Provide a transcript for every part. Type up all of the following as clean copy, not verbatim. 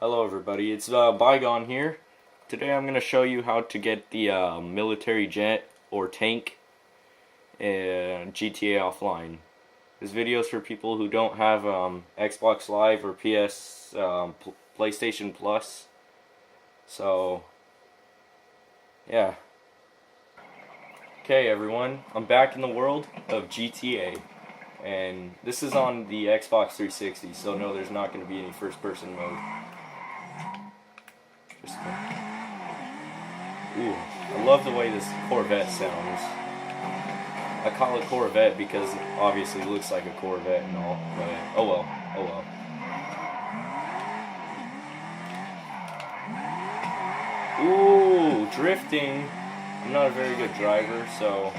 Hello everybody, it's Bygone here. Today I'm going to show you how to get the military jet or tank in GTA offline. This video is for people who don't have Xbox Live or PlayStation Plus. So, yeah. Okay everyone, I'm back in the world of GTA. And this is on the Xbox 360, so no, there's not going to be any first person mode. Ooh, I love the way this Corvette sounds. I call it Corvette because it obviously looks like a Corvette and all, but oh well, oh well. Ooh, drifting. I'm not a very good driver, so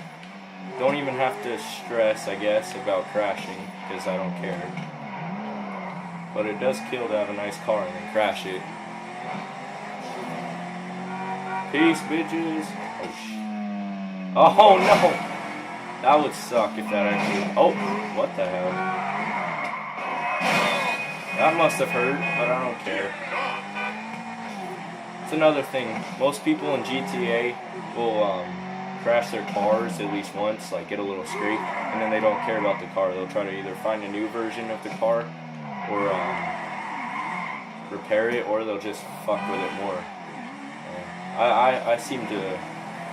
don't even have to stress, I guess, about crashing, because I don't care. But it does kill to have a nice car and then crash it. Peace, bitches. Oh no! That would suck if that actually. Oh, what the hell? That must have hurt, but I don't care. It's another thing. Most people in GTA will crash their cars at least once, like get a little scrape, and then they don't care about the car. They'll try to either find a new version of the car, or repair it, or they'll just fuck with it more. I seem to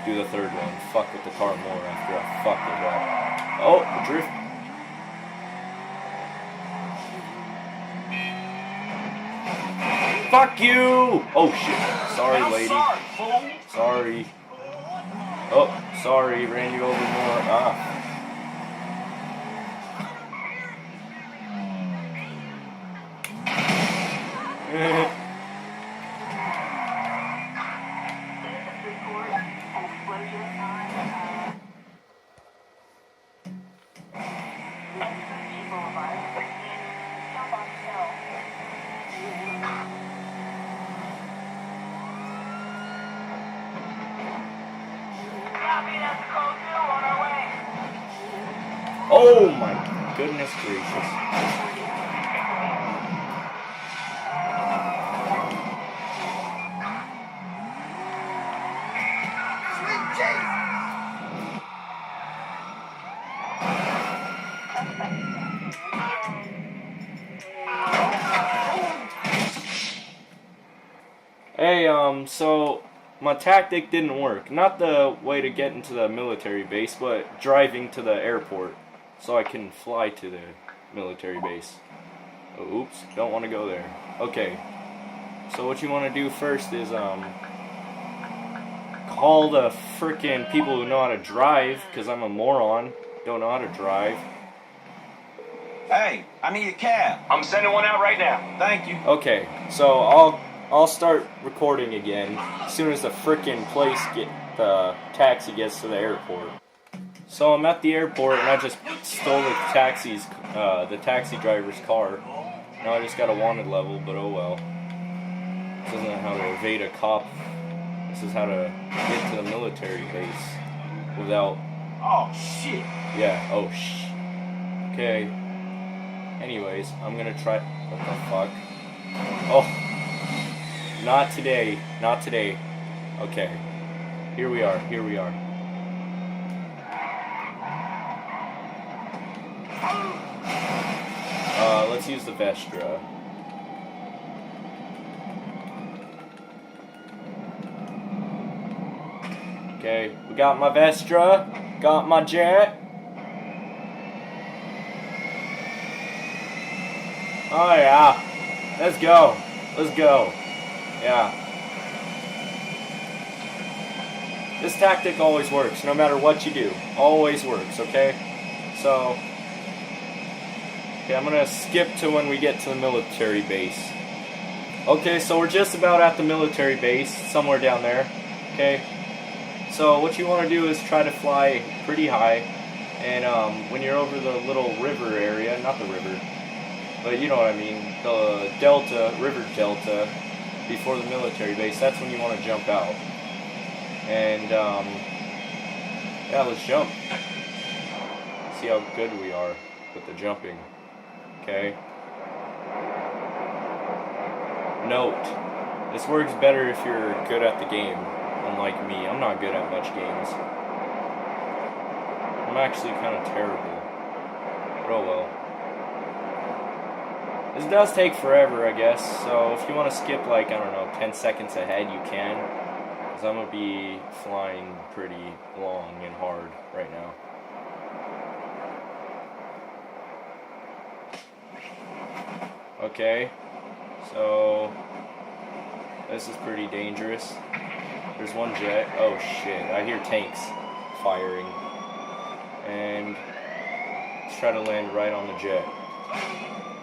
do the third one. Fuck with the car more after I fuck it up. Oh, drift. Fuck you! Oh shit. Sorry, lady. Sorry. Oh, sorry. Ran you over more. Ah. Oh my goodness gracious. Hey, so my tactic didn't work. Not the way to get into the military base, but driving to the airport so I can fly to the military base. Oh, oops, don't want to go there. Okay, so what you want to do first is, call the frickin' people who know how to drive, because I'm a moron, don't know how to drive. Hey, I need a cab. I'm sending one out right now. Thank you. Okay, so I'll start recording again as soon as the frickin' the taxi gets to the airport. So I'm at the airport and I just stole the taxi driver's car. Now I just got a wanted level, but oh well. This isn't how to evade a cop. This is how to get to the military base without. Oh shit. Yeah. Oh shh. Okay. Anyways, I'm gonna try. What the fuck? Oh. Not today. Not today. Okay. Here we are. Here we are. Let's use the Vestra. Okay, we got my Vestra, got my jet. Oh yeah, let's go, let's go, yeah. This tactic always works, no matter what you do, always works, okay? So, okay, I'm gonna skip to when we get to the military base. Okay, so we're just about at the military base, somewhere down there, okay? So what you want to do is try to fly pretty high, and when you're over the little river area, not the river, but you know what I mean, the delta, river delta, before the military base, that's when you want to jump out. And yeah, let's jump. See how good we are with the jumping. Okay. note. This works better if you're good at the game, unlike me. I'm not good at much games. I'm actually kind of terrible. But oh well. This does take forever, I guess, so if you want to skip, like, I don't know, 10 seconds ahead, you can. Because I'm going to be flying pretty long and hard right now. Okay, so this is pretty dangerous. There's one jet. Oh shit, I hear tanks firing. And let's try to land right on the jet.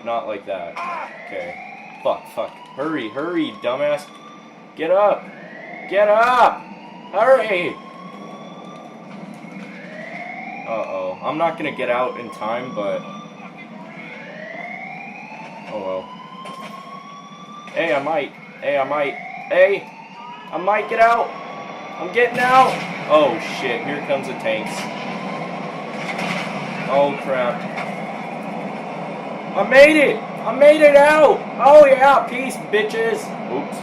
Not like that. Okay. Fuck. Hurry, dumbass. Get up! Get up! Hurry! Uh-oh. I'm not gonna get out in time, but... oh well. Hey, I might. Hey, I might get out! I'm getting out! Oh shit, here comes the tanks. Oh crap. I made it! I made it out! Oh yeah, peace, bitches! Oops.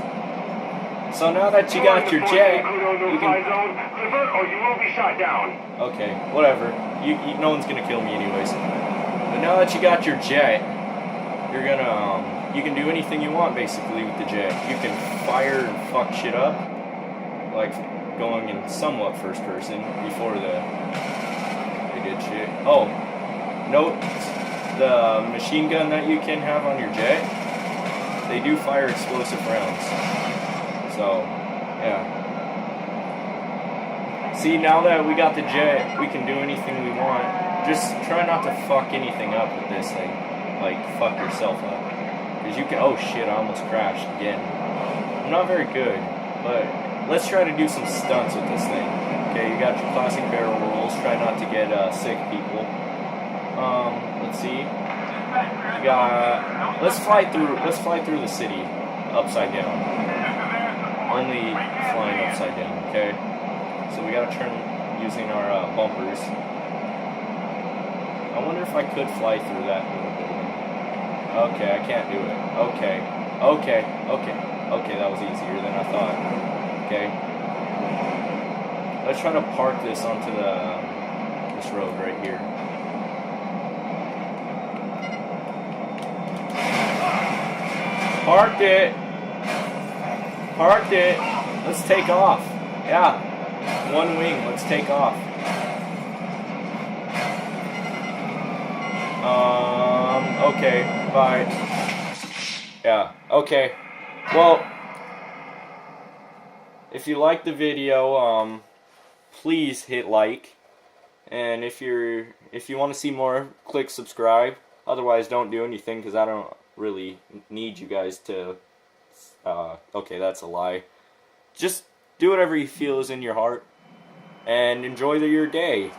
So now that you got your jet, you can... or you will be shot down. Okay, whatever. No one's gonna kill me anyways. But now that you got your jet, you're gonna, you can do anything you want basically with the jet. You can fire and fuck shit up, like going in somewhat first person before they did shit. Oh, note the machine gun that you can have on your jet, they do fire explosive rounds. So, yeah. See, now that we got the jet, we can do anything we want. Just try not to fuck anything up with this thing. Like, fuck yourself up. Because you can... oh shit, I almost crashed again. I'm not very good, but let's try to do some stunts with this thing. Okay, you got your classic barrel rolls. Try not to get sick, people. Let's see. We got... let's fly through the city upside down. Only flying upside down, okay? So we gotta turn using our bumpers. I wonder if I could fly through that little building. Okay, I can't do it. Okay, that was easier than I thought. Okay. Let's try to park this onto this road right here. Parked it. Let's take off. Yeah. One wing. Let's take off. Okay. Bye. Yeah. Okay. Well, if you like the video, please hit like. And if you want to see more, click subscribe. Otherwise, don't do anything because I don't really need you guys to... okay, that's a lie. Just do whatever you feel is in your heart and enjoy your day.